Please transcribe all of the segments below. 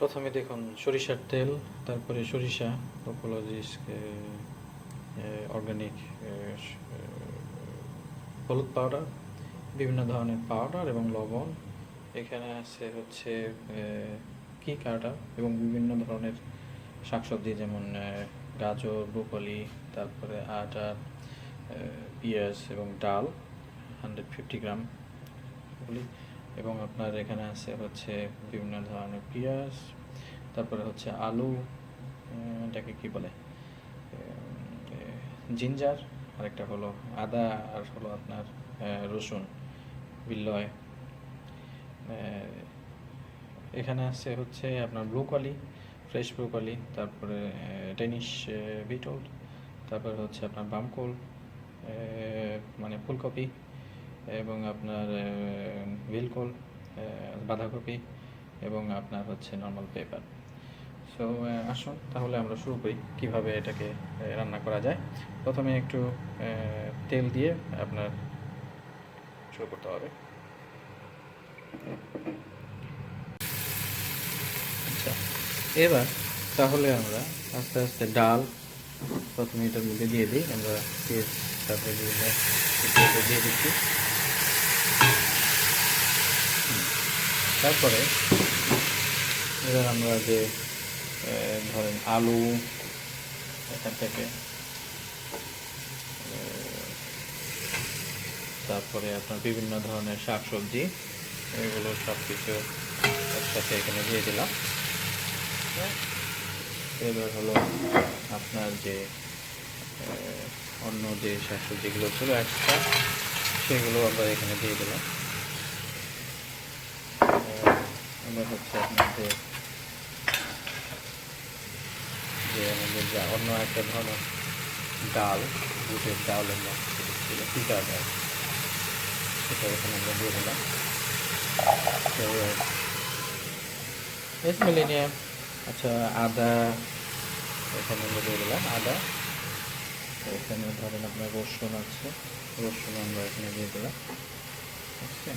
প্রথমে দেখুন সরিষার তেল, তারপরে সরিষা, অর্গানিক হলুদ পাউডার, বিভিন্ন ধরনের পাউডার এবং লবণ। এখানে আছে হচ্ছে কিক আটা এবং বিভিন্ন ধরনের শাকসবজি, যেমন গাজর, ব্রোকলি, তারপরে আটা, পেঁয়াজ এবং ডাল 150 গ্রাম এবং আপনার এখানে আছে হচ্ছে বিভিন্ন ধরনের পেঁয়াজ, তারপরে হচ্ছে আলু, এটাকে কি বলে, জিঞ্জার, আরেকটা হলো আদা, আর হলো আপনার রসুন, বিল্লয়। এখানে আছে হচ্ছে আপনার ব্রোকলি, ফ্রেশ ব্রোকলি, তারপরে ডেনিশ বিটল, তারপরে হচ্ছে আপনার বামকোল, মানে ফুলকপি, এবং আপনার ভিলকোল, বাঁধাকপি, এবং আপনার হচ্ছে নর্মাল পেপার। সো আসুন তাহলে আমরা শুরু করি কীভাবে এটাকে রান্না করা যায়। প্রথমে একটু তেল দিয়ে আপনার শুরু করতে হবে। আচ্ছা, এবার তাহলে আমরা আস্তে আস্তে ডাল প্রথমে এটার মধ্যে দিয়ে দিই। আমরা পেঁয়াজ তারপরে দিয়ে দিচ্ছি। তারপরে এবার আমরা যে ধরেন আলু, এখান থেকে তারপরে আপনার বিভিন্ন ধরনের শাকসবজি, এগুলো সব কিছু একসাথে এখানে দিয়ে দিলাম। এবার হলো আপনার যে অন্য যে শাকসবজিগুলো ছিল এক্সট্রা, সেগুলো আমরা এখানে দিয়ে দিলাম। এবার হচ্ছে আপনার যে আমাদের যা অন্য একটা ধরনের ডাল, বুটের ডালের মতো ছিল, পিঠা ডাল, সেটা এখানে আমরা দিয়ে দিলাম। মিলেনিয়াম। আচ্ছা, আদা এখানে আমরা দিয়ে দিলাম, আদা। এখানে ধরেন আপনার রসুন আছে, রসুন আমরা এখানে দিয়ে দিলাম। বুঝছেন?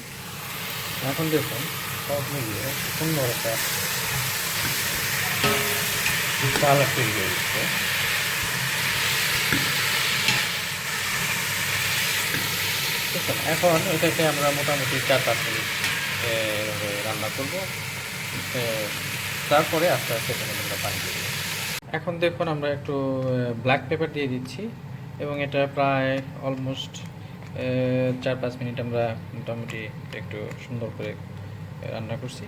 এখন দেখুন সব মিলিয়ে সুন্দর একটা কালার তৈরি হয়ে গেছে। এখন এটাকে আমরা মোটামুটি 4-5 মিনিট রান্না করব। তারপরে আস্তে আস্তে এখানে আমরা পানি দিয়ে দেবো। এখন দেখুন আমরা একটু ব্ল্যাক পেপার দিয়ে দিচ্ছি এবং এটা প্রায় অলমোস্ট 4-5 মিনিট আমরা মোটামুটি একটু সুন্দর করে রান্না করছি,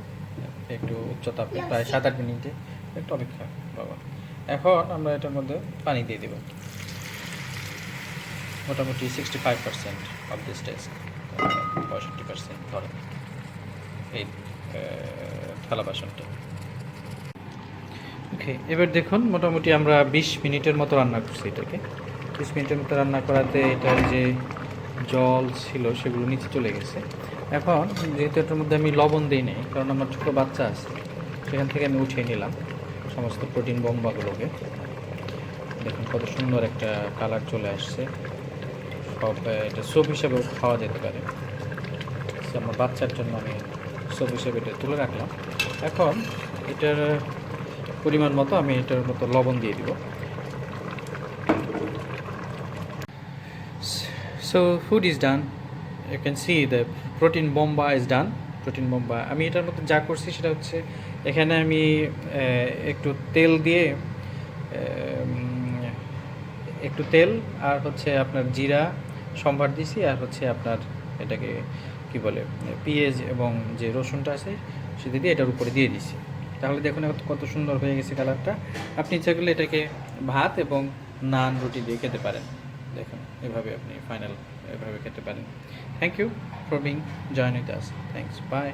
একটু উচ্চ তাপে, প্রায় 7-8 মিনিটে। একটু অপেক্ষা বাবা। এখন আমরা এটার মধ্যে পানি দিয়ে দেব, মোটামুটি 65% অফ দিস টেস্ট, 65% ধরে এই থালা বাসনটা। ওকে, এবার দেখুন মোটামুটি আমরা 20 মিনিটের মতো রান্না করছি এটাকে। 20 মিনিটের মতো রান্না করাতে এটার যে জল ছিল সেগুলো নিচে চলে গেছে। এখন যেহেতু এটার মধ্যে আমি লবণ দিই নাই, কারণ আমার ছোটো বাচ্চা আছে, সেখান থেকে আমি উঠিয়ে নিলাম সমস্ত প্রোটিন বম্বাগুলোকে। দেখুন কত সুন্দর একটা কালার চলে আসছে। সব এটা স্যুপ হিসেবেও খাওয়া যেতে পারে। আমার বাচ্চার জন্য আমি স্যুপ হিসেবে এটা তুলে রাখলাম। এখন এটার পরিমাণ মতো আমি এটার মতো লবণ দিয়ে দিব। So food is done. You can see the protein bomba is done. Protein বম্বা আমি এটার মধ্যে যা করছি সেটা হচ্ছে, এখানে আমি একটু তেল দিয়ে, একটু তেল আর হচ্ছে আপনার জিরা সম্ভার দিছি, আর হচ্ছে আপনার এটাকে কি বলে পেঁয়াজ এবং যে রসুনটা আছে সেটা দিয়ে এটার উপরে দিয়ে দিছি। তাহলে দেখুন কত সুন্দর হয়ে গেছে কালারটা। আপনি ইচ্ছা করলে এটাকে ভাত এবং নান, রুটি দিয়ে খেতে পারেন। দেখুন এভাবে আপনি এভাবে খেতে পারেন। Thank you for being join with us. Thanks, by.